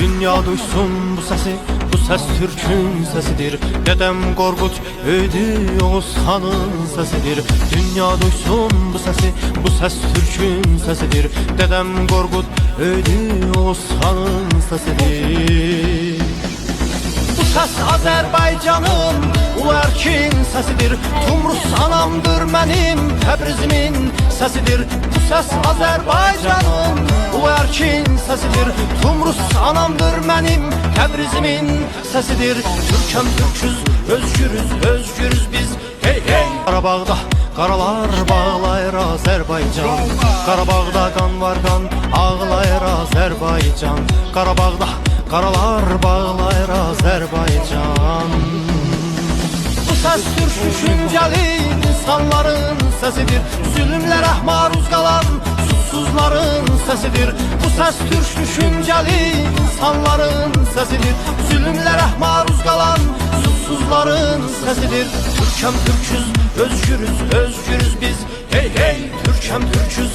Dünya duysun bu sesi, bu ses Türk'ün sesidir. Dedem Korkut öydü Oğuz Han'ın sesidir. Dünya duysun bu sesi, bu ses Türk'ün sesidir. Dedem Korkut öydü Oğuz Han'ın sesidir. Bu ses Azerbaycan'ın ulu erkin sesidir. Tumrus anamdır benim Təbrizimin sesidir. Bu ses Azerbaycan'ın ulu erkin sesidir. Tumrus anamdır benim Təbrizimin sesidir. Türk'üm Türk'üz, özgürüz, özgürüz biz. Hey hey. Qarabağda qaralar bağlayır Azerbaycan. Qarabağda qan var qan ağlayır Azerbaycan. Qarabağda qaralar bağlayır Azerbaycan. Bu ses Türk düşünceli insanların sesidir. Zulümlərə maruz qalan susuzların sesidir. Bu ses Türk düşünceli insanların sesidir. Zulümlərə maruz qalan susuzların sesidir. Türk'üm Türk'üz, özgürüz, özgürüz biz. Hey hey, Türk'üm Türk'üz,